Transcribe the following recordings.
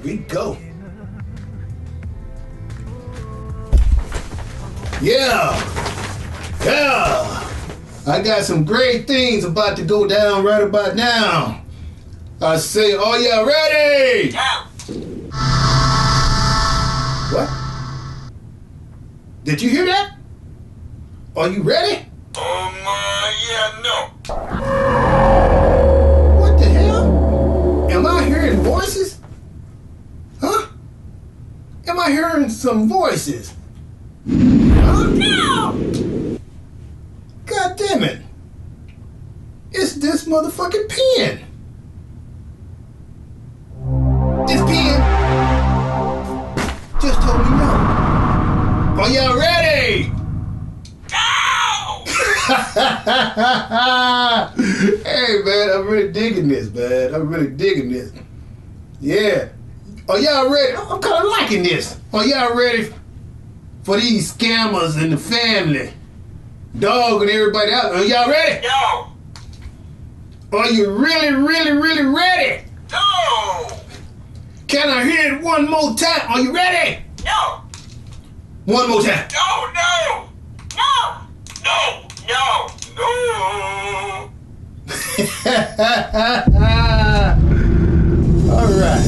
we go. Yeah. I got some great things about to go down right about now. I say, are y'all ready? Yeah. What? Did you hear that? Are you ready? Yeah, no. What the hell? Am I hearing voices? Huh? Am I hearing some voices? Huh? No! God damn it. It's this motherfucking pen. This pen just told me no. Are y'all ready? No! Hey man, I'm really digging this, man. I'm really digging this. Yeah. Are y'all ready? I'm kind of liking this. Are y'all ready for these scammers and the family? Dog and everybody out. Are y'all ready? No! Are you really, really, really ready? No! Can I hear it one more time? Are you ready? No! One more time. No! No! No! No! No! No! All right.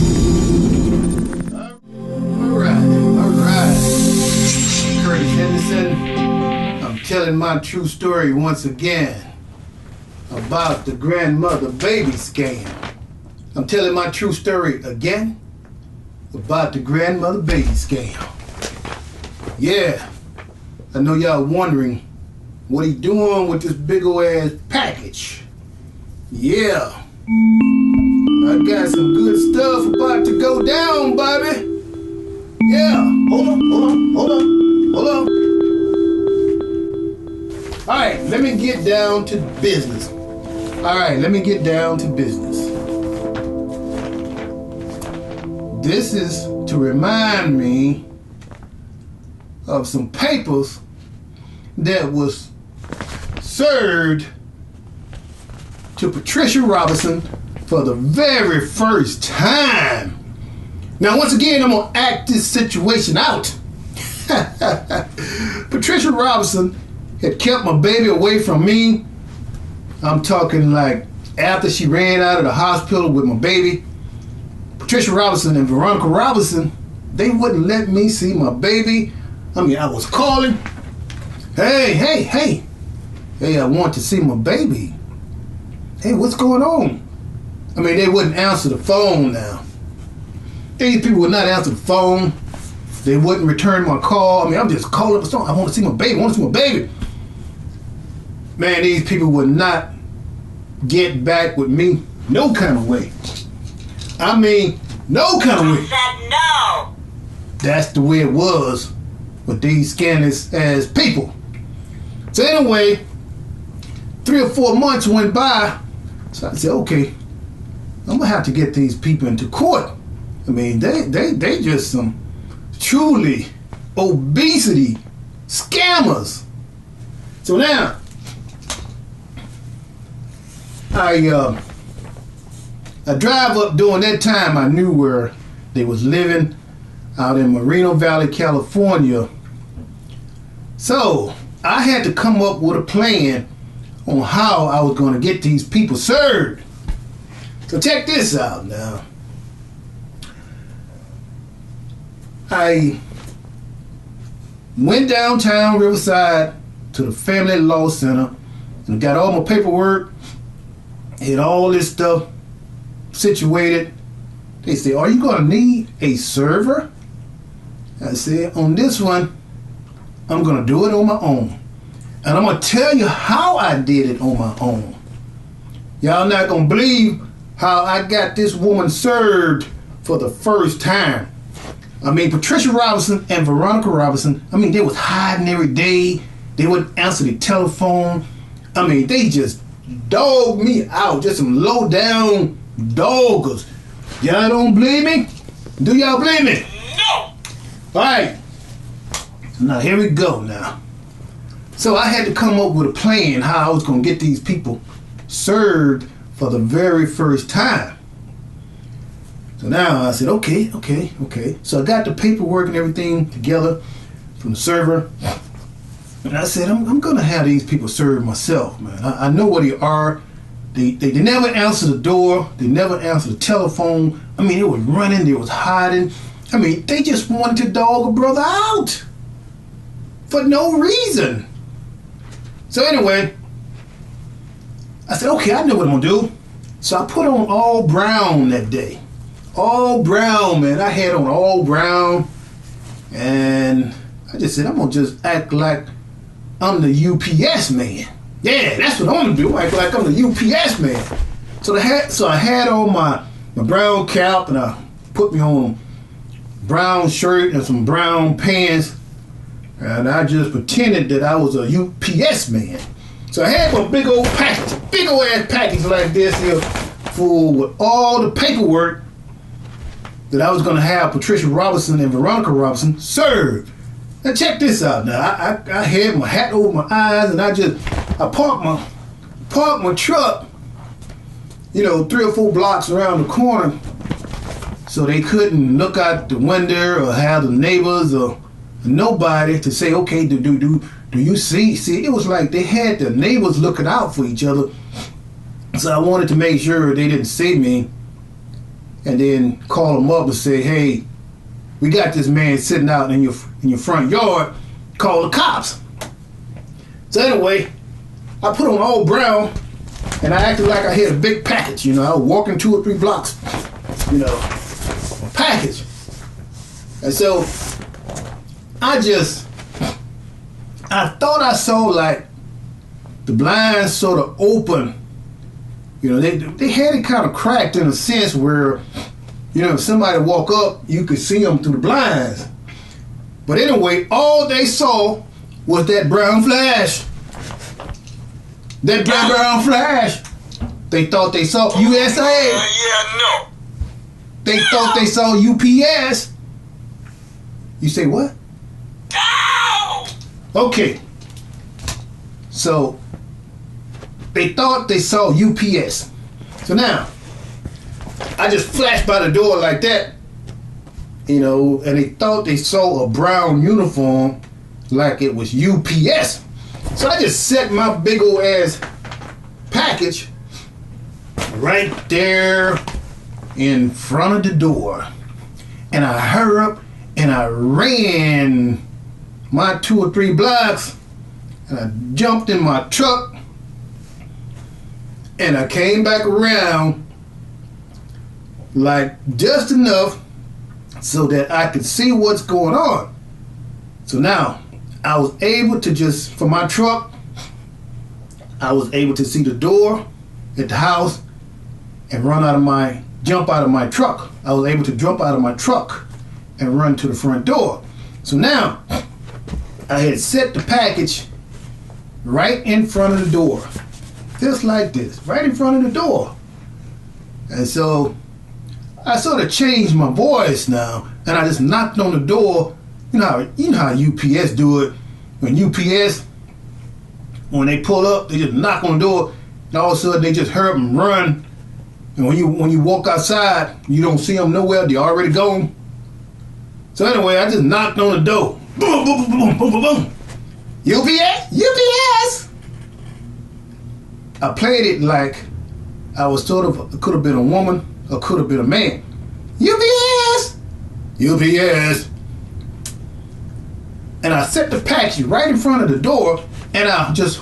Curtis Henderson, I'm telling my true story once again about the grandmother baby scam. I'm telling my true story again about the grandmother baby scam. Yeah, I know y'all wondering what he doing with this big ol' ass package. Yeah, I got some good stuff about to go down, baby. Yeah, hold on. All right, let me get down to business. This is to remind me of some papers that was served to Patricia Robinson for the very first time. Now, once again, I'm gonna act this situation out. Patricia Robinson had kept my baby away from me. I'm talking like after she ran out of the hospital with my baby. Patricia Robinson and Veronica Robinson, they wouldn't let me see my baby. I mean, I was calling. Hey, I want to see my baby. Hey, what's going on? I mean, they wouldn't answer the phone now. These people would not answer the phone. They wouldn't return my call. I mean, I'm just calling for something. I want to see my baby. Man, these people would not get back with me no kind of way. I mean, no kind of way. I said no! That's the way it was with these scandalous ass people. So anyway, 3 or 4 months went by. So I said, okay, I'm gonna have to get these people into court. I mean, they just some truly obesity scammers. So now, I drive up during that time. I knew where they was living, out in Moreno Valley, California. So I had to come up with a plan on how I was going to get these people served. So check this out now. I went downtown Riverside to the Family Law Center and got all my paperwork, had all this stuff situated. They said, are you going to need a server? I said, on this one, I'm going to do it on my own. And I'm going to tell you how I did it on my own. Y'all not going to believe how I got this woman served for the first time. I mean, Patricia Robinson and Veronica Robinson, I mean, they was hiding every day. They wouldn't answer the telephone. I mean, they just dogged me out. Just some low down doggers. Y'all don't believe me? Do y'all believe me? No! Alright. Now here we go now. So I had to come up with a plan how I was going to get these people served for the very first time. So now I said, okay. So I got the paperwork and everything together from the server. And I said, I'm going to have these people serve myself, man. I know what they are. They never answer the door. They never answer the telephone. I mean, they was running. They was hiding. I mean, they just wanted to dog a brother out for no reason. So anyway, I said, okay, I know what I'm going to do. So I put on all brown that day. All brown, man. I had on all brown. And I just said, I'm going to just act like I'm the UPS man. Yeah, that's what I'm gonna do. Act like I'm the UPS man. So I had on my brown cap, and I put me on a brown shirt and some brown pants, and I just pretended that I was a UPS man. So I had my big old ass package like this here, full with all the paperwork that I was gonna have Patricia Robinson and Veronica Robinson serve. Now check this out. Now I had my hat over my eyes, and I parked my truck, 3 or 4 blocks around the corner, so they couldn't look out the window or have the neighbors or nobody to say, okay, do you see? See, it was like they had the neighbors looking out for each other. So I wanted to make sure they didn't see me, and then call them up and say, hey, we got this man sitting out in your front yard. Call the cops. So anyway, I put on all brown, and I acted like I had a big package. I was walking 2 or 3 blocks, a package. And so I thought I saw like the blinds sort of open. They had it kind of cracked in a sense where, if somebody walk up, you could see them through the blinds. But anyway, all they saw was that brown flash. That brown flash. They thought they saw USA. No. They thought they saw UPS. You say what? No. Okay. So they thought they saw UPS. So now, I just flashed by the door like that, and they thought they saw a brown uniform like it was UPS. So I just set my big old ass package right there in front of the door. And I hurried up and I ran my 2 or 3 blocks, and I jumped in my truck, and I came back around like just enough so that I could see what's going on. So now I was able to just, from my truck, I was able to see the door at the house and jump out of my truck. I was able to jump out of my truck and run to the front door. So now I had set the package right in front of the door, just like this, right in front of the door. And so I sort of changed my voice now, and I just knocked on the door. You know how UPS do it. When UPS, when they pull up, they just knock on the door, and all of a sudden they just hurry up and run. And when you walk outside, you don't see them nowhere. They're already gone. So anyway, I just knocked on the door. Boom, boom, boom, boom, boom, boom. UPS. I played it like I was could have been a woman or could have been a man. UPS. And I set the package right in front of the door, and I just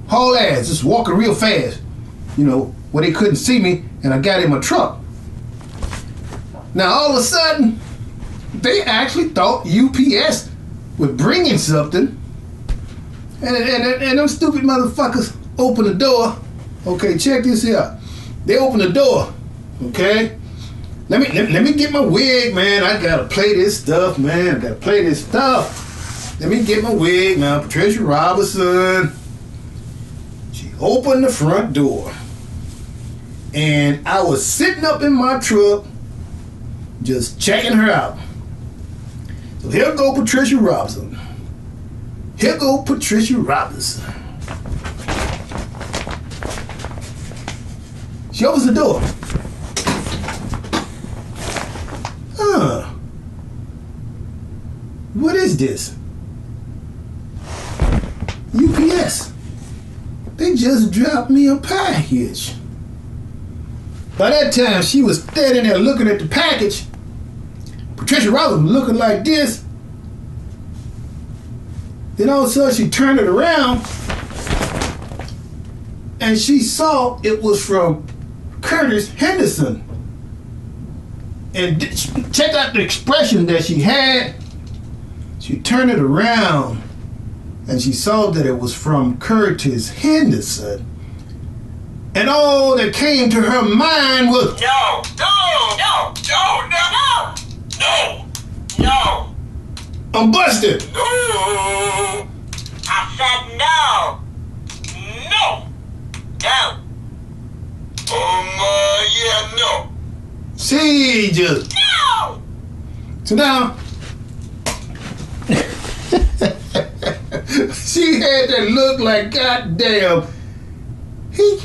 haul ass, just walking real fast, where they couldn't see me, and I got in my truck. Now all of a sudden, they actually thought UPS was bringing something, and those stupid motherfuckers opened the door. Okay, check this out. They opened the door. Okay, let me get my wig, man. I gotta play this stuff, man. I gotta play this stuff. Let me get my wig now. Patricia Robinson. She opened the front door, and I was sitting up in my truck, just checking her out. So here go Patricia Robinson. Here go Patricia Robinson. She opens the door. is this? UPS. They just dropped me a package. By that time, she was standing there looking at the package. Patricia Robinson was looking like this. Then all of a sudden, she turned it around and she saw it was from Curtis Henderson. And check out the expression that she had. She turned it around and she saw that it was from Curtis Henderson. And all that came to her mind was, No, no, no, no, no, no, no. I'm busted. No. I said no. No. No. Yeah, no. She just, No. so now, she had that look like, goddamn, he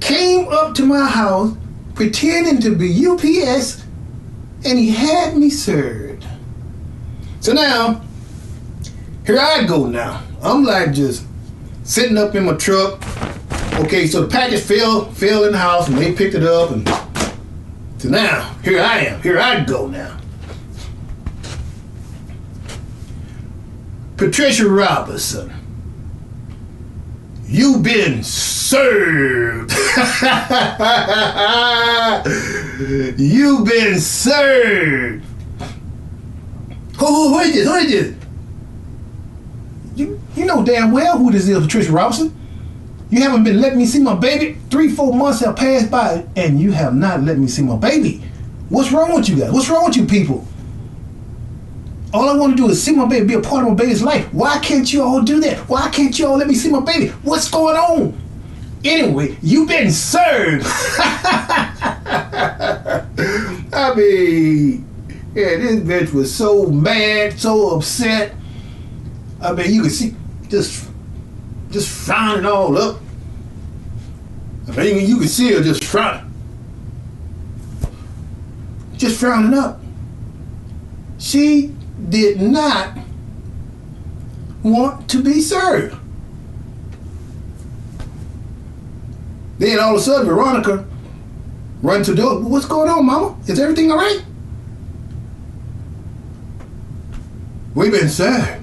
came up to my house pretending to be UPS and he had me served. So now, here I go now. I'm like just sitting up in my truck. Okay, so the package fell in the house and they picked it up, and so now, here I am. Here I go now. Patricia Robinson, you've been served. You've been served. Who is this? Who is this? You know damn well who this is, Patricia Robinson. You haven't been letting me see my baby. 3-4 months have passed by and you have not let me see my baby. What's wrong with you guys? What's wrong with you people? All I want to do is see my baby, be a part of my baby's life. Why can't you all do that? Why can't you all let me see my baby? What's going on? Anyway, you've been served. I mean, yeah, this bitch was so mad, so upset. I mean, you could see just frowning all up. I mean, you could see her just frowning. Just frowning up. She did not want to be served. Then all of a sudden, Veronica runs to the door. What's going on, Mama? Is everything all right? We've been served.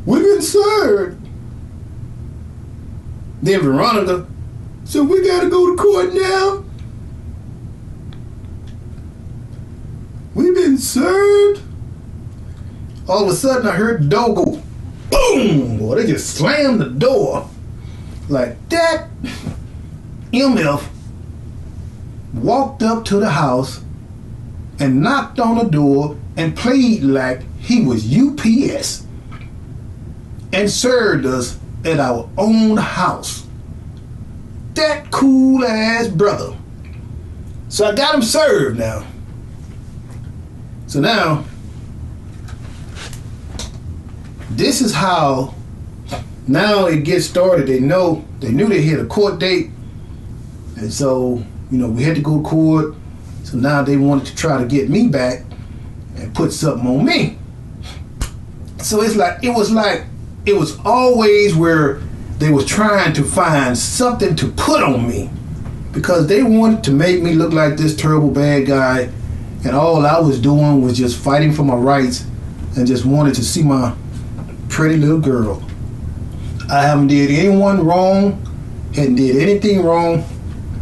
We've been served. Then Veronica said, we gotta go to court now. We've been served. All of a sudden I heard the door go boom. Boy, they just slammed the door like that. MF walked up to the house and knocked on the door and played like he was UPS and served us at our own house. That cool ass brother. So I got him served now. So now, this is how now it gets started. They knew they had a court date. And so, we had to go to court. So now they wanted to try to get me back and put something on me. So it was always where they was trying to find something to put on me because they wanted to make me look like this terrible bad guy, and all I was doing was just fighting for my rights and just wanted to see my pretty little girl. I haven't did anyone wrong, hadn't did anything wrong.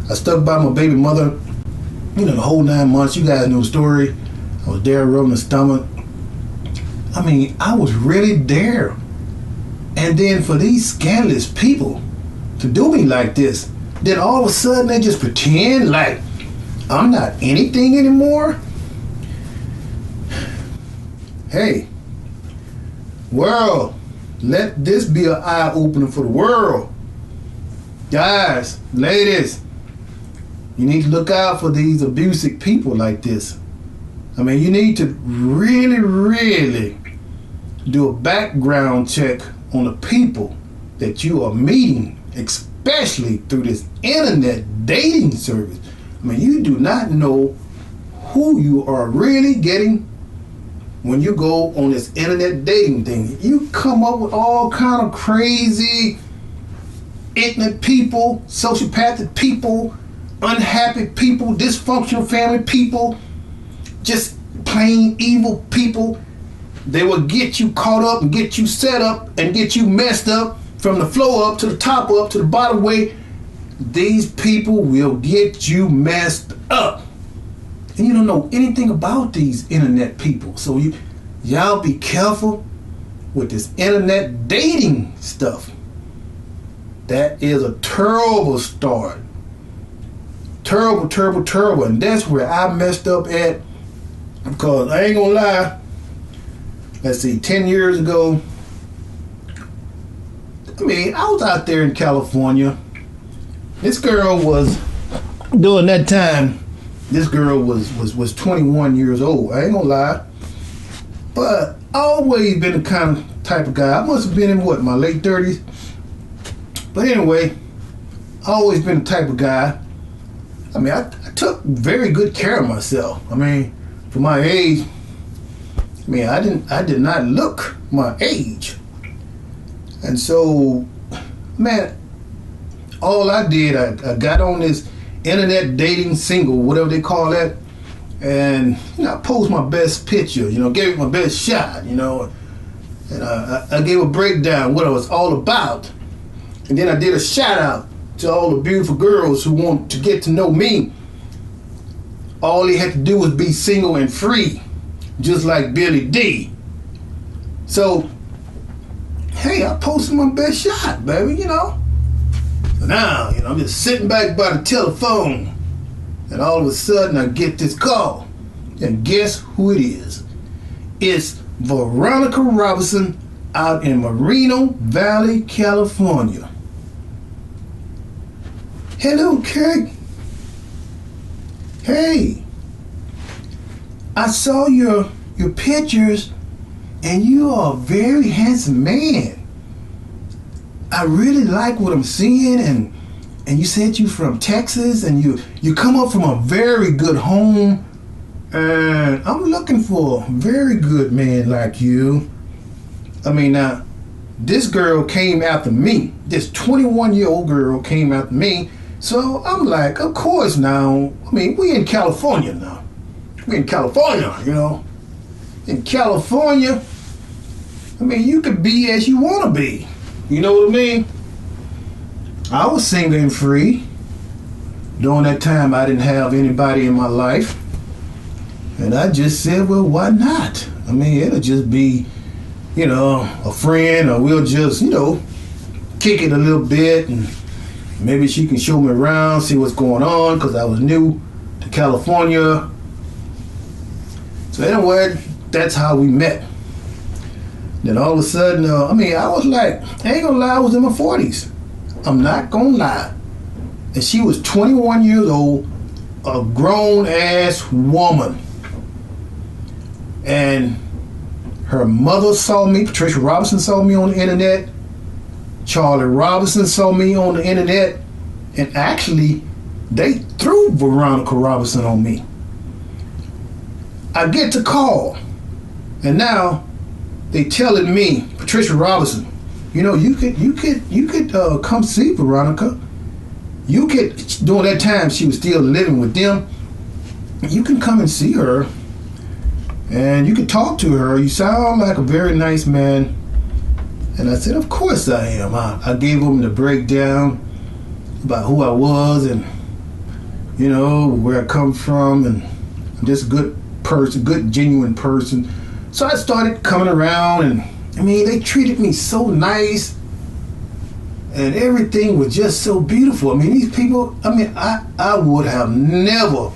I stuck by my baby mother, the whole 9 months. You guys know the story. I was there rubbing the stomach. I mean, I was really there. And then for these scandalous people to do me like this, then all of a sudden they just pretend like I'm not anything anymore. Hey, world, let this be an eye-opener for the world. Guys, ladies, you need to look out for these abusive people like this. I mean, you need to really, really do a background check on the people that you are meeting, especially through this internet dating service. I mean, you do not know who you are really getting when you go on this internet dating thing. You come up with all kind of crazy, ignorant people, sociopathic people, unhappy people, dysfunctional family people, just plain evil people. They will get you caught up and get you set up and get you messed up from the floor up to the top up to the bottom way. These people will get you messed up. And you don't know anything about these internet people. So y'all be careful with this internet dating stuff. That is a terrible start. Terrible, terrible, terrible. And that's where I messed up at. Because I ain't gonna lie. Let's see, 10 years ago, I was out there in California. This girl was, during that time, this girl was 21 years old. I ain't gonna lie. But I always been the type of guy. I must have been in my late 30s. But anyway, I always been the type of guy. I took very good care of myself. For my age, I did not look my age. And so, all I did, I got on this internet dating single, whatever they call that, and I posed my best picture, gave it my best shot, and I gave a breakdown what I was all about. And then I did a shout out to all the beautiful girls who want to get to know me. All they had to do was be single and free, just like Billy D. So, hey, I posted my best shot, baby, So now, I'm just sitting back by the telephone, and all of a sudden I get this call. And guess who it is? It's Veronica Robinson out in Moreno Valley, California. Hello, Kirk. Hey, I saw your pictures, and you are a very handsome man. I really like what I'm seeing, and you said you from Texas, and you come up from a very good home, and I'm looking for a very good man like you. Now, this girl came after me. This 21-year-old girl came after me. So I'm like, of course now. We in California now. We in California, In California, you could be as you want to be. You know what I mean? I was single and free. During that time, I didn't have anybody in my life. And I just said, well, why not? It'll just be, a friend, or we'll just, kick it a little bit, and maybe she can show me around, see what's going on, because I was new to California. So anyway, that's how we met. Then all of a sudden, I was like, I ain't gonna lie, I was in my 40s. I'm not gonna lie. And she was 21 years old, a grown-ass woman. And her mother saw me, Patricia Robinson saw me on the internet. Charlie Robinson saw me on the internet, and actually they threw Veronica Robinson on me. I get the call, and now they telling me, Patricia Robinson, you could come see Veronica. You could, during that time she was still living with them, you can come and see her, and you can talk to her. You sound like a very nice man. And I said, of course I am. I gave them the breakdown about who I was and, where I come from, and I'm just a good person, good, genuine person. So I started coming around, and they treated me so nice, and everything was just so beautiful. These people, I would have never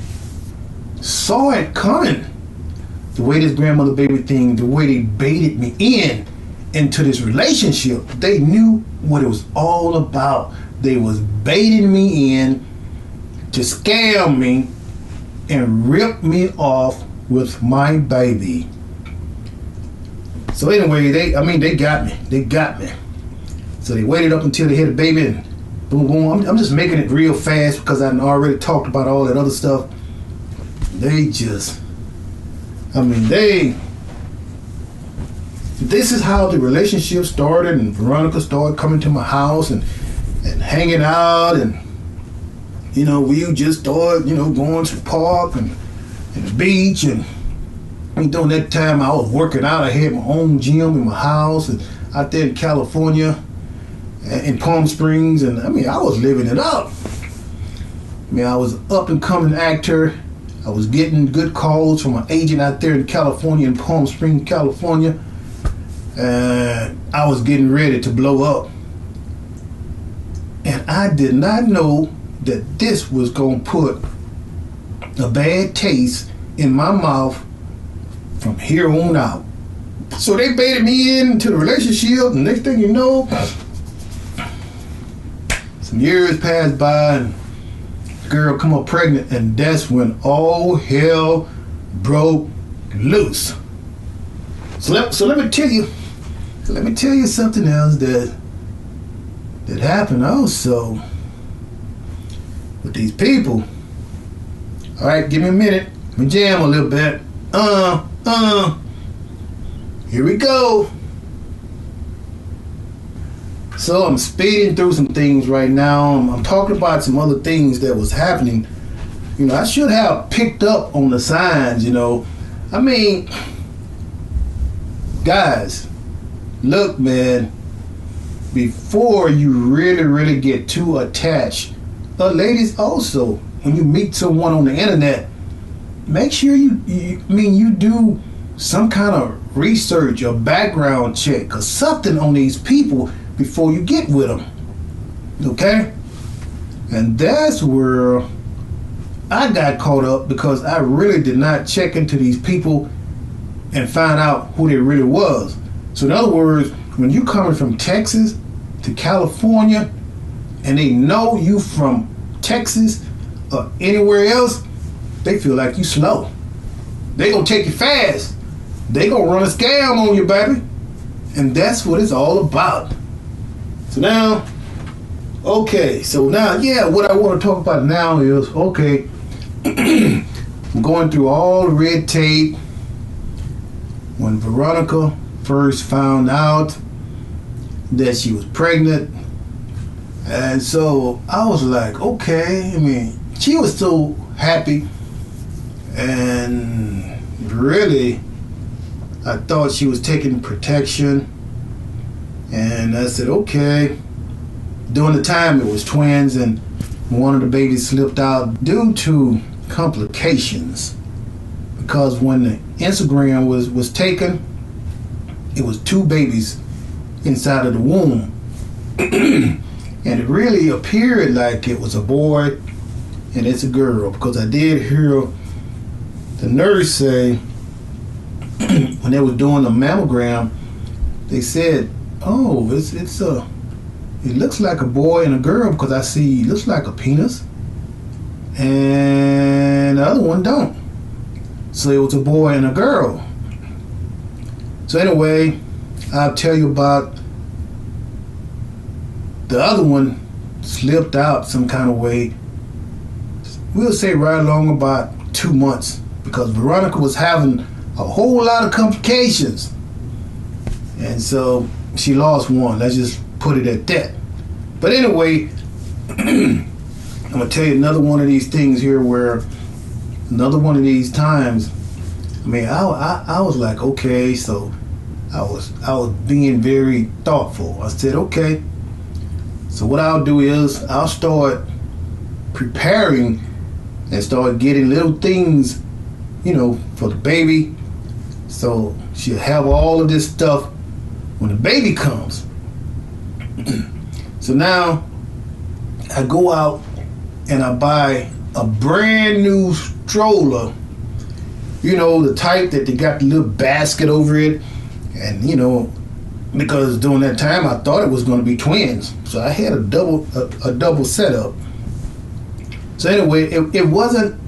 saw it coming. The way this grandmother baby thing, the way they baited me into this relationship. They knew what it was all about. They was baiting me in to scam me and rip me off with my baby. So anyway, they got me. They got me. So they waited up until they had a baby, and boom, boom. I'm just making it real fast because I already talked about all that other stuff. they just, I mean, this is how the relationship started, and Veronica started coming to my house and hanging out, and, you know, we just started, you know, going to the park and the beach, and during that time I was working out. I had my own gym in my house and out there in California, in Palm Springs, and I mean, I was living it up. I mean, I was up and coming actor. I was getting good calls from an agent out there in California, in Palm Springs, California. And I was getting ready to blow up. And I did not know that this was going to put a bad taste in my mouth from here on out. So they baited me into the relationship, and next thing you know, some years passed by, and the girl come up pregnant, and that's when all hell broke loose. So let me tell you something else that happened also with these people. All right, give me a minute. Let me jam a little bit. Here we go. So I'm speeding through some things right now. I'm talking about some other things that was happening. You know, I should have picked up on the signs, you know. I mean, guys, look, man, before you really get too attached, ladies also, when you meet someone on the internet, make sure you do some kind of research or background check or something on these people before you get with them, okay? And that's where I got caught up, because I really did not check into these people and find out who they really was. So in other words, when you coming from Texas to California and they know you from Texas or anywhere else, they feel like you slow. They gonna take you fast. They gonna run a scam on you, baby. And that's what it's all about. So now, okay, what I want to talk about now is, okay, I'm going through all the red tape. When Veronica first found out that she was pregnant, and so I was like, okay, I mean, she was so happy, and really, I thought she was taking protection, and I said, okay. During the time, it was twins, and one of the babies slipped out due to complications, because when the Instagram was taken, it was 2 babies inside of the womb. And it really appeared like it was a boy and it's a girl, because I did hear the nurse say when they was doing the mammogram, they said, oh, it looks like a boy and a girl, because I see it looks like a penis and the other one don't. So it was a boy and a girl. So anyway, I'll tell you about the other one. Slipped out some kind of way. We'll say right along about 2 months, because Veronica was having a whole lot of complications, and so she lost one. Let's just put it at that. But anyway, I'm gonna tell you another one of these things here, where another one of these times, I mean, I was like, okay, so I was being very thoughtful. I said, okay, so what I'll do is I'll start preparing and start getting little things, you know, for the baby, so she'll have all of this stuff when the baby comes. So now I go out and I buy a brand new stroller, you know, the type that they got the little basket over it. And, you know, because during that time I thought it was going to be twins, so I had a double setup. So anyway, it wasn't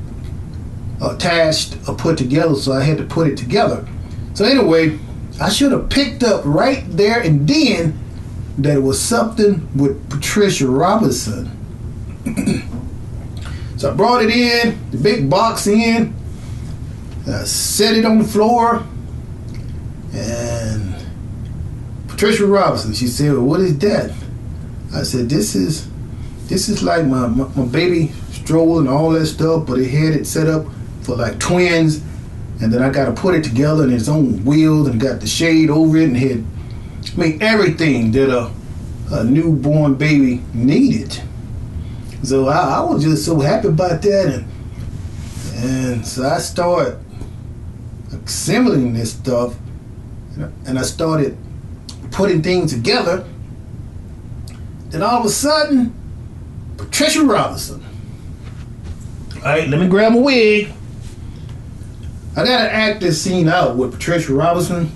attached or put together, so I had to put it together. So anyway, I should have picked up right there and then that it was something with Patricia Robinson. So I brought it in, the big box in, I set it on the floor, and Patricia Robinson, she said, well, what is that? I said, this is like my baby stroller and all that stuff, but it had it set up for like twins, and then I got to put it together in its own wheels and got the shade over it and had everything that a newborn baby needed. So I was just so happy about that, and so I started assembling this stuff, and I started putting things together. Then all of a sudden, Patricia Robinson. All right, let me grab my wig. I gotta act this scene out with Patricia Robinson.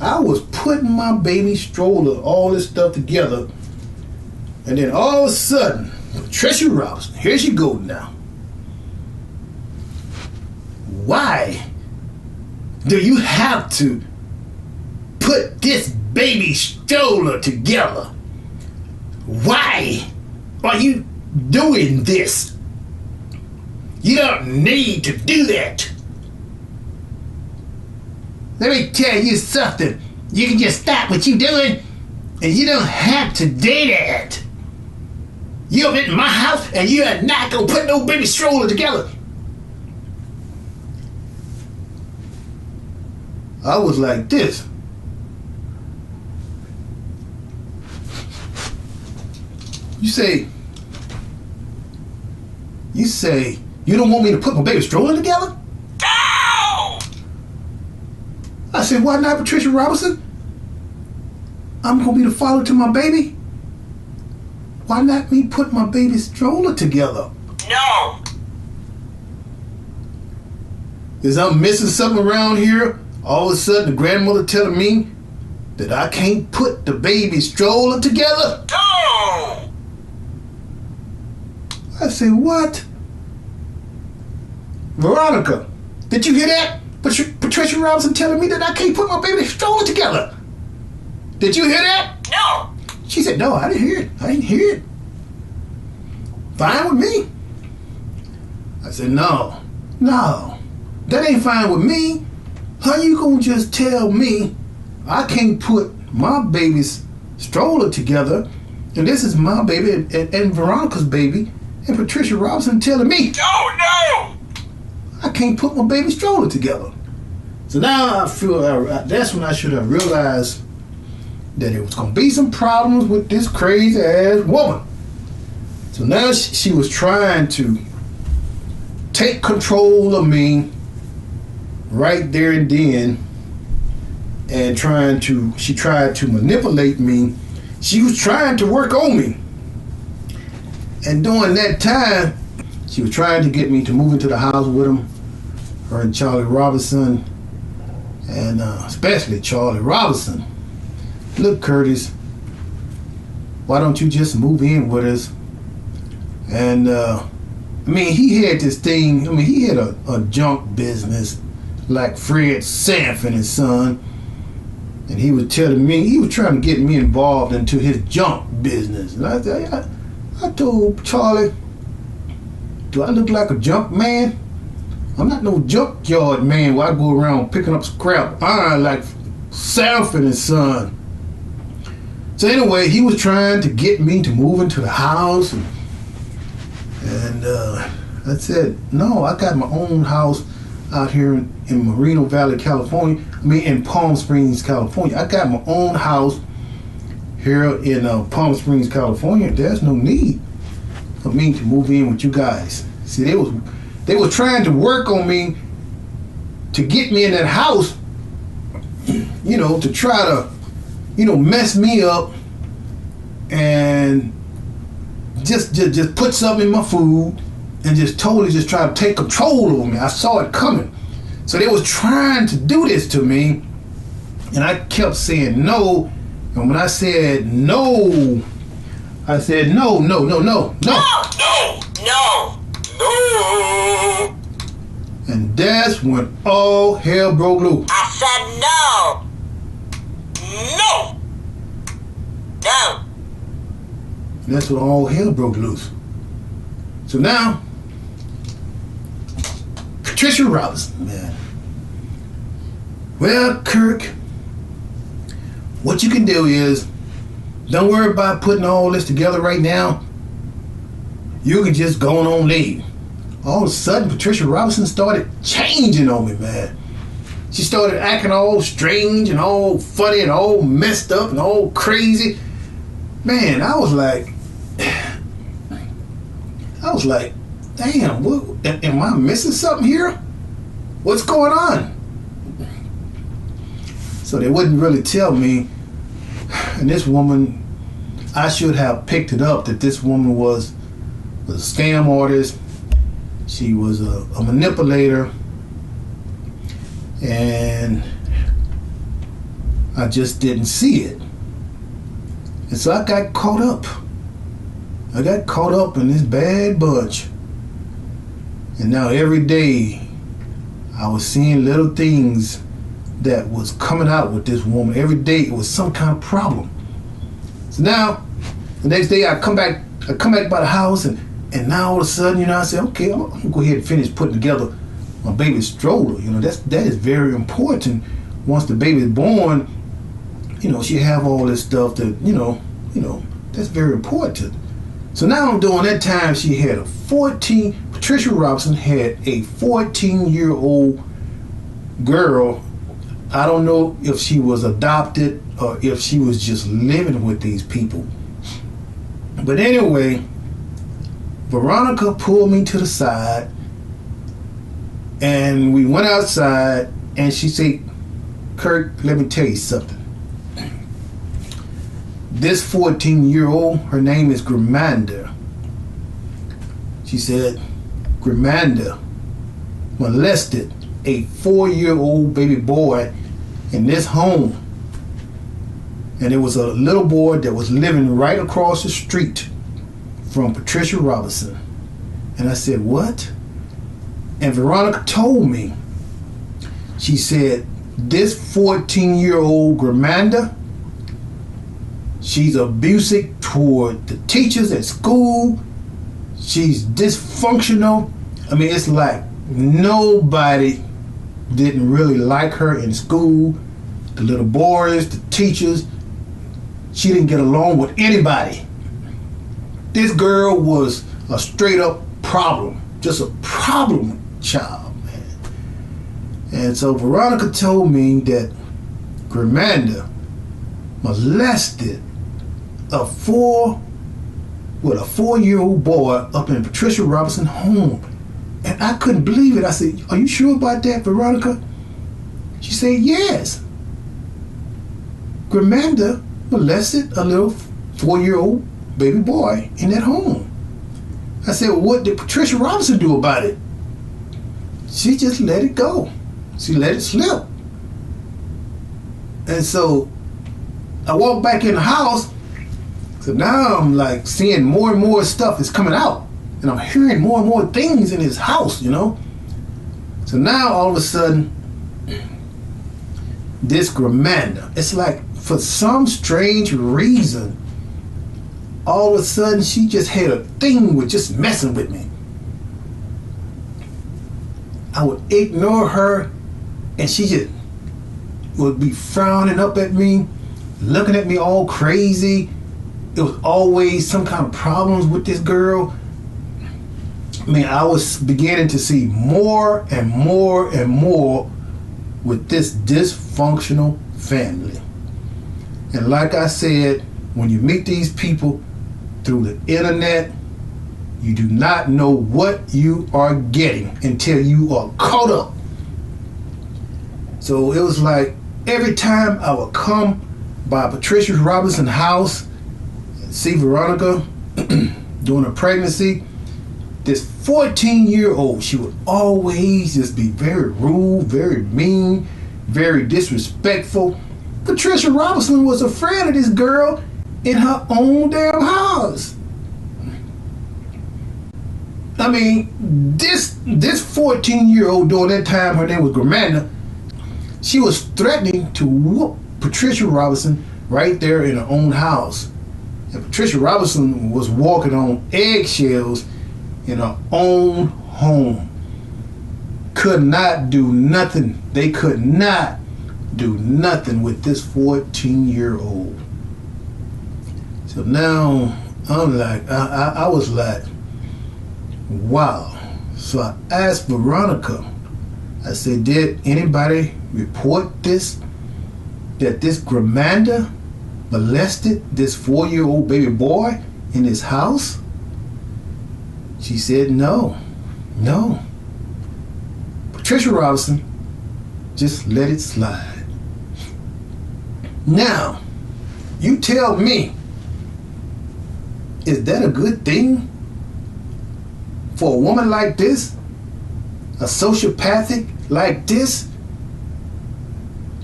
I was putting my baby stroller, all this stuff together, and then all of a sudden, Patricia Robinson, here she goes now. Why do you have to put this baby stroller together? Why are you doing this? You don't need to do that. Let me tell you something. You can just stop what you're doing, and you don't have to do that. You're in my house, and you are not gonna put no baby stroller together. I was like this. You say you don't want me to put my baby stroller together? No! I said, why not, Patricia Robinson? I'm gonna be the father to my baby. Why not me put my baby stroller together? No! Is I'm missing something around here? All of a sudden the grandmother telling me that I can't put the baby stroller together? No! I say, what? Veronica, did you hear that? Patricia Robinson telling me that I can't put my baby stroller together. Did you hear that? No! She said, no, I didn't hear it. I didn't hear it. Fine with me. I said, no, that ain't fine with me. How you gonna just tell me I can't put my baby's stroller together, and this is my baby and Veronica's baby, and Patricia Robinson telling me No! I can't put my baby stroller together. So now I feel that's when I should have realized that there was gonna be some problems with this crazy ass woman. So now she was trying to take control of me right there and then, and she tried to manipulate me. She was trying to work on me. And during that time, she was trying to get me to move into the house with him, her and Charlie Robinson, and especially Charlie Robinson. Look, Curtis, why don't you just move in with us? And he had this thing. He had a junk business like Fred Sanford and Son, and he was telling me, he was trying to get me involved into his junk business. And I told Charlie, do I look like a junk man? I'm not no junkyard man where I go around picking up scrap iron like Sanford and Son. So anyway, he was trying to get me to move into the house, and I said, no, I got my own house out here in Moreno Valley, California. In Palm Springs, California. I got my own house here in Palm Springs, California. There's no need for me to move in with you guys. See, they were trying to work on me to get me in that house, to try to, mess me up and just put something in my food and just totally just try to take control over me. I saw it coming. So they was trying to do this to me, and I kept saying no. And when I said no, I said no. No! And that's when all hell broke loose. I said no! No! No! And that's when all hell broke loose. So now, Patricia Robinson, man. Well, Kirk, what you can do is, don't worry about putting all this together right now. You can just go on leave. All of a sudden, Patricia Robinson started changing on me, man. She started acting all strange and all funny and all messed up and all crazy. Man, I was like, damn, what, am I missing something here? What's going on? So they wouldn't really tell me. And this woman, I should have picked it up that this woman was a scam artist. She was a manipulator. And I just didn't see it. And so I got caught up. I got caught up in this bad bunch. And now every day I was seeing little things that was coming out with this woman. Every day it was some kind of problem. So now the next day I come back by the house and now all of a sudden, you know, I said, okay, I'm gonna go ahead and finish putting together my baby's stroller. You know, that is very important. Once the baby is born, you know, she have all this stuff that, you know, that's very important. So now I'm doing that time she had Patricia Robinson had a 14-year-old girl. I don't know if she was adopted or if she was just living with these people. But anyway, Veronica pulled me to the side and we went outside and she said, Kirk, let me tell you something. This 14-year-old, her name is Grimanda. She said, Grimanda molested a 4-year-old baby boy in this home. And it was a little boy that was living right across the street from Patricia Robinson. And I said, what? And Veronica told me, she said, this 14-year-old Grimanda, she's abusive toward the teachers at school. She's dysfunctional. I mean, it's like nobody didn't really like her in school. The little boys, the teachers. She didn't get along with anybody. This girl was a straight up problem. Just a problem child, man. And so Veronica told me that Grimanda molested a 4-year-old boy up in Patricia Robinson home. And I couldn't believe it. I said, are you sure about that, Veronica? She said, yes. Grimanda molested a little 4-year-old baby boy in that home. I said, well, what did Patricia Robinson do about it? She just let it go. She let it slip. And so I walked back in the house. So now I'm like seeing more and more stuff is coming out. And I'm hearing more and more things in his house, you know. So now all of a sudden, this Grimanda, it's like for some strange reason, all of a sudden she just had a thing with just messing with me. I would ignore her and she just would be frowning up at me, looking at me all crazy. It was always some kind of problems with this girl. I mean, I was beginning to see more and more and more with this dysfunctional family. And like I said, when you meet these people through the internet, you do not know what you are getting until you are caught up. So it was like every time I would come by Patricia Robinson's house, see Veronica during her pregnancy, this 14-year-old, she would always just be very rude, very mean, very disrespectful. Patricia Robinson was afraid of this girl in her own damn house. I mean, this 14-year-old during that time, her name was Grimanda, she was threatening to whoop Patricia Robinson right there in her own house. And Patricia Robinson was walking on eggshells in her own home. could not do nothing. They could not do nothing with this 14-year-old. So now I'm like, I was like, wow. So I asked Veronica, I said, did anybody report this? That this Gramanda molested this 4-year-old baby boy in his house? She said, no. Patricia Robinson just let it slide. Now, you tell me, is that a good thing for a woman like this? A sociopathic like this?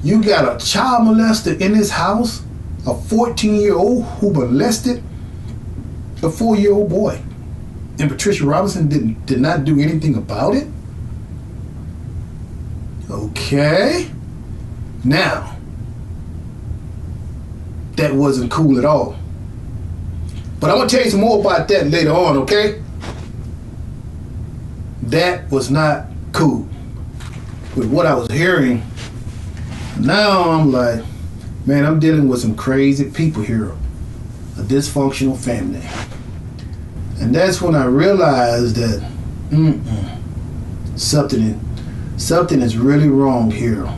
You got a child molester in his house, a 14-year-old who molested a 4-year-old boy. And Patricia Robinson did not do anything about it? Okay. Now, that wasn't cool at all. But I'm going to tell you some more about that later on, okay? That was not cool. With what I was hearing, now I'm like, man, I'm dealing with some crazy people here. A dysfunctional family. And that's when I realized that something is really wrong here.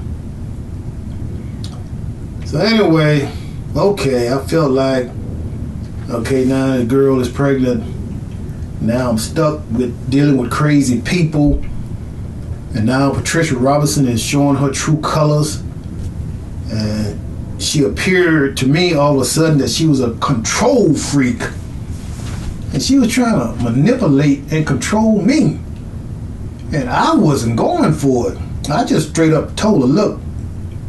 So anyway, okay, I felt like, okay, now the girl is pregnant. Now I'm stuck with dealing with crazy people. And now Patricia Robinson is showing her true colors. And she appeared to me all of a sudden that she was a control freak. And she was trying to manipulate and control me. And I wasn't going for it. I just straight up told her, look,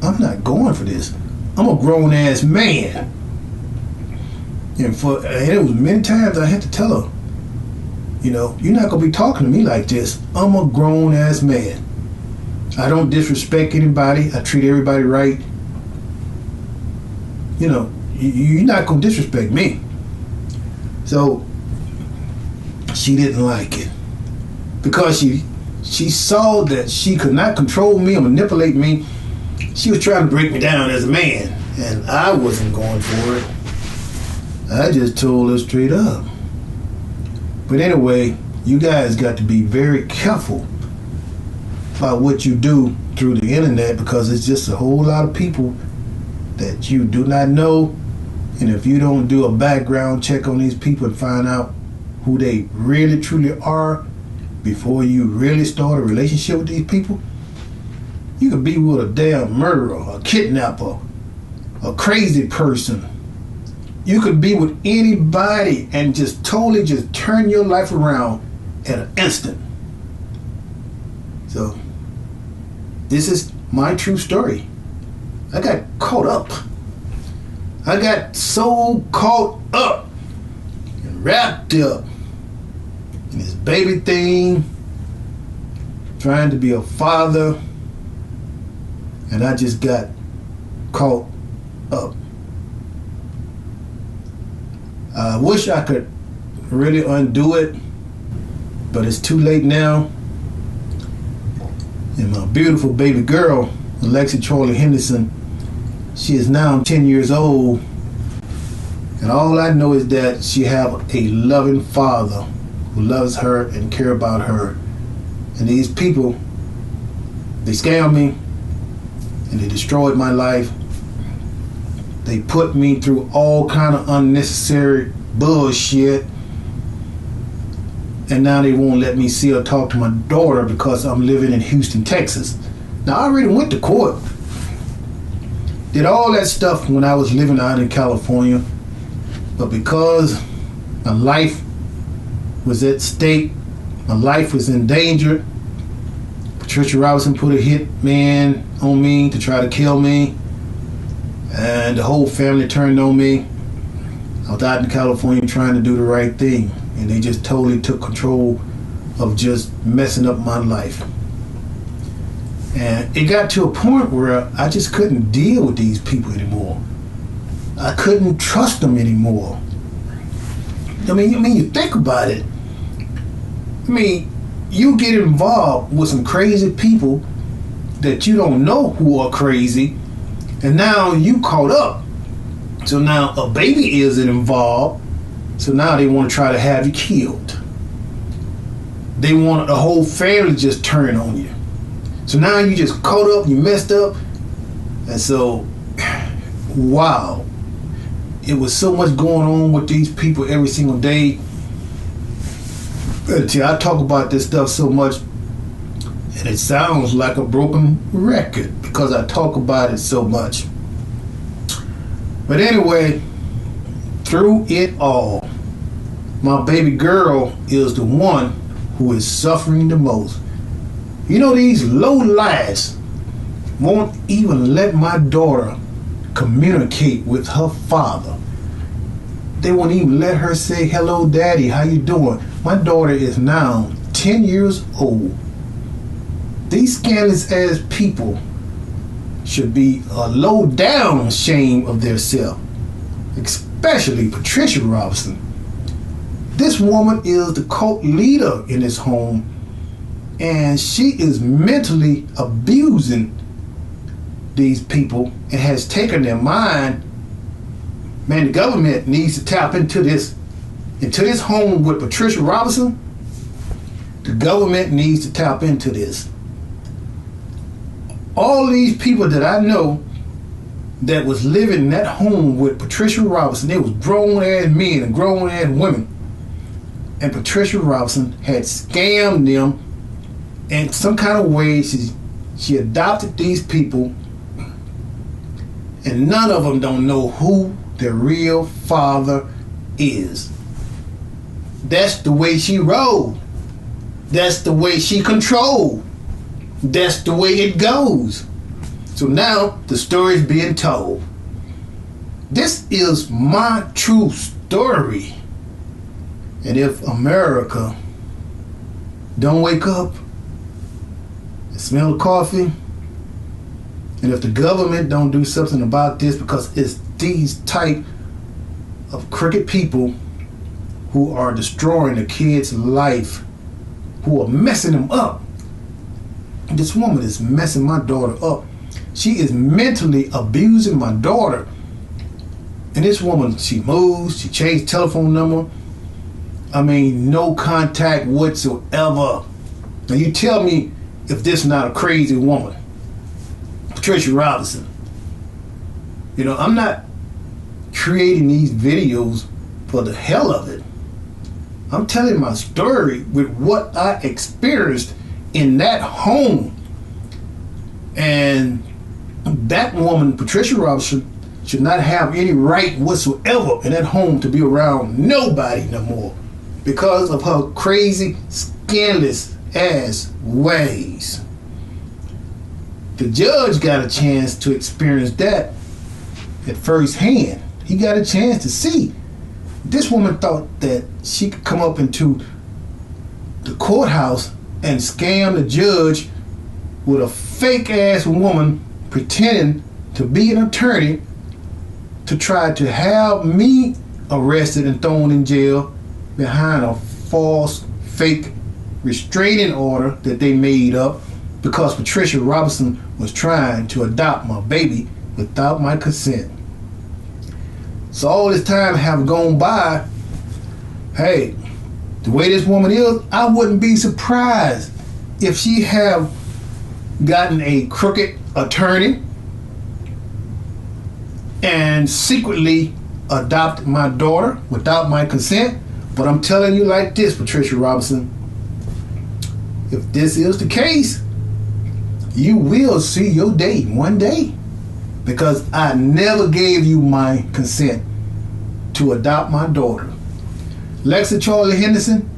I'm not going for this. I'm a grown ass man. And it was many times I had to tell her, you know, you're not gonna be talking to me like this. I'm a grown ass man. I don't disrespect anybody. I treat everybody right. You know, you're not gonna disrespect me. So she didn't like it because she saw that she could not control me or manipulate me. She was trying to break me down as a man, and I wasn't going for it. I just told her straight up. But anyway, you guys got to be very careful about what you do through the internet, because it's just a whole lot of people that you do not know. And if you don't do a background check on these people and find out who they really truly are before you really start a relationship with these people, you could be with a damn murderer, a kidnapper, a crazy person. You could be with anybody and just totally just turn your life around at an instant. So this is my true story. I got caught up. I got so caught up and wrapped up in this baby thing, trying to be a father, and I just got caught up. I wish I could really undo it, but it's too late now. And my beautiful baby girl, Alexa Henderson, she is now 10 years old, and all I know is that she have a loving father who loves her and care about her. And these people, they scammed me and they destroyed my life. They put me through all kind of unnecessary bullshit, and now they won't let me see or talk to my daughter because I'm living in Houston, Texas. Now, I already went to court, did all that stuff when I was living out in California, but because my life was at stake, my life was in danger, Patricia Robinson put a hit man on me to try to kill me, and the whole family turned on me. I was out in California trying to do the right thing, and they just totally took control of just messing up my life. And it got to a point where I just couldn't deal with these people anymore. I couldn't trust them anymore. I mean, you think about it. I mean, you get involved with some crazy people that you don't know who are crazy, and now you caught up. So now a baby is involved. So now they want to try to have you killed. They want the whole family just turn on you. So now you just caught up, you messed up. And so, wow. It was so much going on with these people every single day. Until I talk about this stuff so much, and it sounds like a broken record because I talk about it so much. But anyway, through it all, my baby girl is the one who is suffering the most. You know, these low lives won't even let my daughter communicate with her father. They won't even let her say, "Hello, Daddy, how you doing?" My daughter is now 10 years old. These scandalous ass people should be a low down shame of their self, especially Patricia Robinson. This woman is the cult leader in this home, and she is mentally abusing these people and has taken their mind. Man, the government needs to tap into this home with Patricia Robinson. The government needs to tap into this. All these people that I know that was living in that home with Patricia Robinson, they was grown ass men and grown ass women. And Patricia Robinson had scammed them in some kind of way. She adopted these people, and none of them don't know who their real father is. That's the way she rolled. That's the way she controlled. That's the way it goes. So now the story is being told. This is my true story. And if America don't wake up and smell the coffee, and if the government don't do something about this, because it's these type of crooked people who are destroying the kids' life, who are messing them up. This woman is messing my daughter up. She is mentally abusing my daughter. And this woman, she moves, she changed telephone number. I mean, no contact whatsoever. Now you tell me if this is not a crazy woman. Patricia Robinson. You know, I'm not creating these videos for the hell of it. I'm telling my story with what I experienced in that home. And that woman, Patricia Robinson, should not have any right whatsoever in that home to be around nobody no more because of her crazy, scandalous ass ways. The judge got a chance to experience that at first hand. He got a chance to see. This woman thought that she could come up into the courthouse and scam the judge with a fake ass woman pretending to be an attorney to try to have me arrested and thrown in jail behind a false, fake restraining order that they made up because Patricia Robinson was trying to adopt my baby without my consent. So all this time have gone by. Hey, the way this woman is, I wouldn't be surprised if she have gotten a crooked attorney and secretly adopted my daughter without my consent. But I'm telling you like this, Patricia Robinson, if this is the case, you will see your day one day, because I never gave you my consent to adopt my daughter. Alexa Henderson,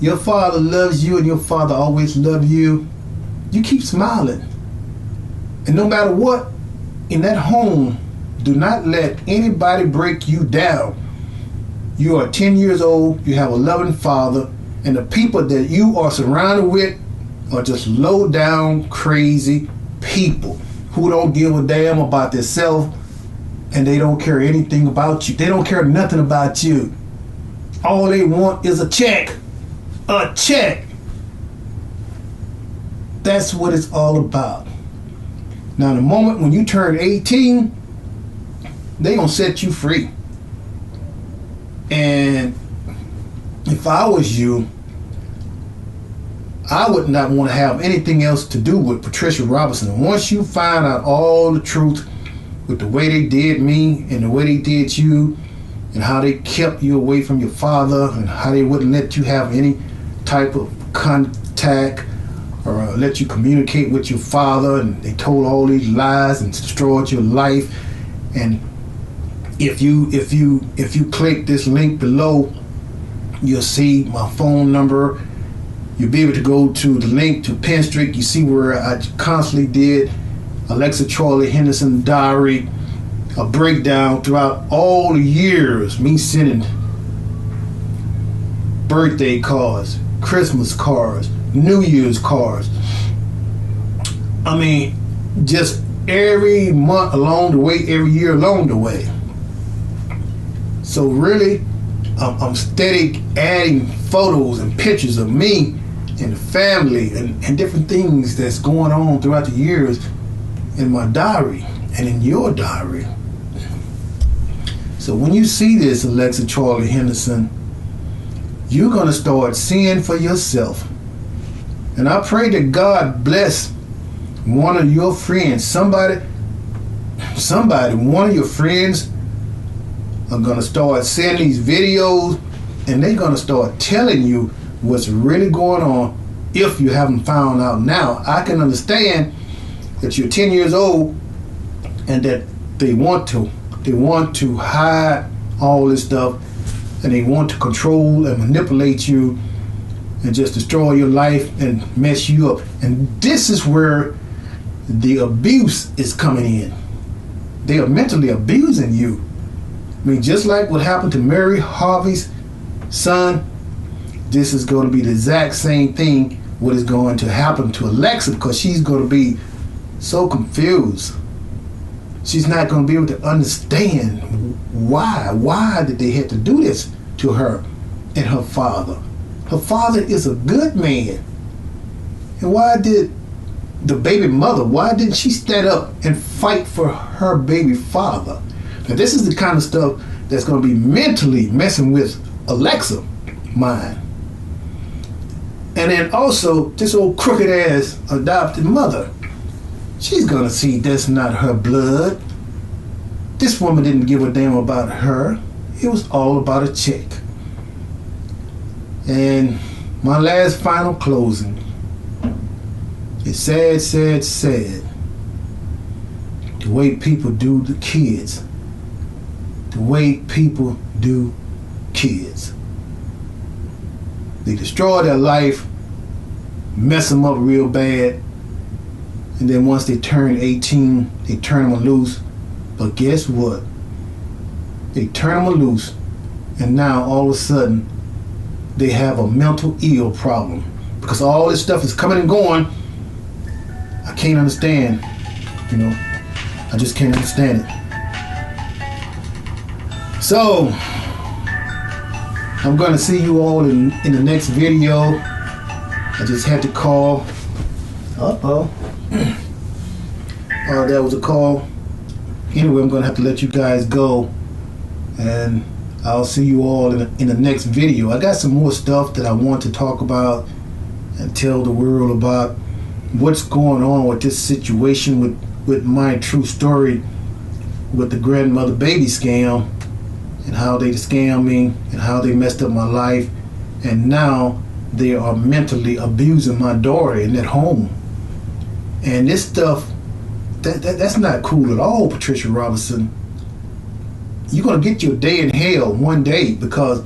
your father loves you and your father always loved you. You keep smiling. And no matter what, in that home, do not let anybody break you down. You are 10 years old, you have a loving father, and the people that you are surrounded with are just low down, crazy people who don't give a damn about themselves, and they don't care anything about you. They don't care nothing about you. All they want is a check. A check. That's what it's all about. Now, the moment when you turn 18, they gonna set you free. And if I was you, I would not want to have anything else to do with Patricia Robinson. Once you find out all the truth with the way they did me and the way they did you, and how they kept you away from your father, and how they wouldn't let you have any type of contact or let you communicate with your father, and they told all these lies and destroyed your life. And if you click this link below, you'll see my phone number. You'll be able to go to the link to Penn Street. You see where I constantly did Alexa Henderson diary, a breakdown throughout all the years, me sending birthday cards, Christmas cards, New Year's cards. I mean, just every month along the way, every year along the way. So really, I'm steady adding photos and pictures of me and the family and different things that's going on throughout the years in my diary and in your diary. So when you see this, Alexa Henderson, you're going to start seeing for yourself. And I pray that God bless one of your friends. Somebody, one of your friends are going to start seeing these videos, and they're going to start telling you what's really going on if you haven't found out now. I can understand that you're 10 years old and that they want to hide all this stuff, and they want to control and manipulate you and just destroy your life and mess you up. And this is where the abuse is coming in. They are mentally abusing you. I mean, just like what happened to Mary Harvey's son, this is going to be the exact same thing what is going to happen to Alexa, because she's going to be so confused. She's not going to be able to understand why did they have to do this to her and her father. Her father is a good man. And why did the baby mother, why didn't she stand up and fight for her baby father? Now, this is the kind of stuff that's going to be mentally messing with Alexa mind. And then also this old crooked ass adopted mother. She's going to see that's not her blood. This woman didn't give a damn about her. It was all about a check. And my last final closing. It's sad, sad, sad. The way people do the kids. The way people do kids. They destroy their life, mess them up real bad, and then once they turn 18, they turn them loose. But guess what? They turn them loose, and now all of a sudden, they have a mental ill problem. Because all this stuff is coming and going, I can't understand, I just can't understand it. So, I'm going to see you all in the next video. I just had to call. That was a call. Anyway, I'm going to have to let you guys go. And I'll see you all in the next video. I got some more stuff that I want to talk about and tell the world about what's going on with this situation with my true story with the grandmother baby scam, and how they scammed me and how they messed up my life, and now they are mentally abusing my daughter in that home. And this stuff, that's not cool at all, Patricia Robinson. You're gonna get your day in hell one day, because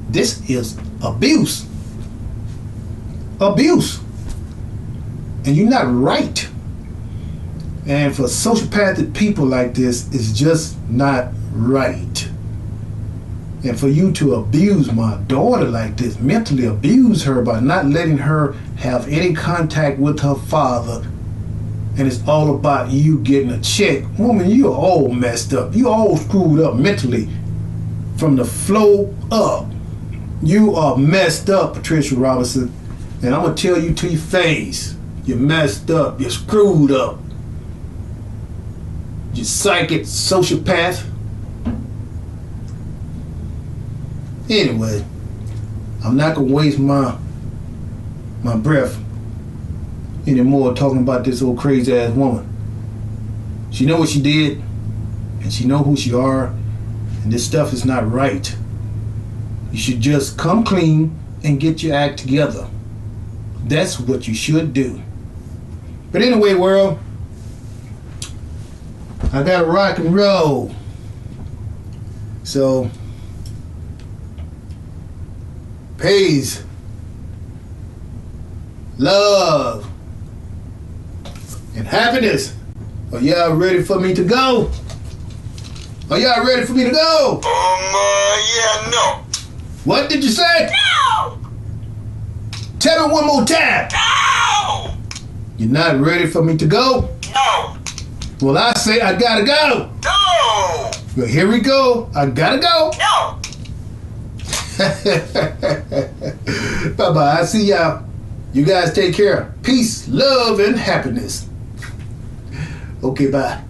this is abuse. Abuse. And you're not right. And for sociopathic people like this, it's just not right. And for you to abuse my daughter like this, mentally abuse her by not letting her have any contact with her father, and it's all about you getting a check. Woman, you're all messed up. You all screwed up mentally from the flow up. You are messed up, Patricia Robinson. And I'm going to tell you to your face, You're messed up. You're screwed up. You're psychic sociopath. Anyway, I'm not gonna waste my breath anymore talking about this old crazy ass woman. She know what she did, and she know who she are, and this stuff is not right. You should just come clean and get your act together. That's what you should do. But anyway, world, I gotta rock and roll. So, peace, love, and happiness. Are y'all ready for me to go? Are y'all ready for me to go? Yeah, no. What did you say? No! Tell me one more time. No! You're not ready for me to go? No! Well, I say I gotta go. No! Well, here we go. I gotta go. No! Bye-bye. I see y'all. You guys take care. Peace, love, and happiness. Okay, bye.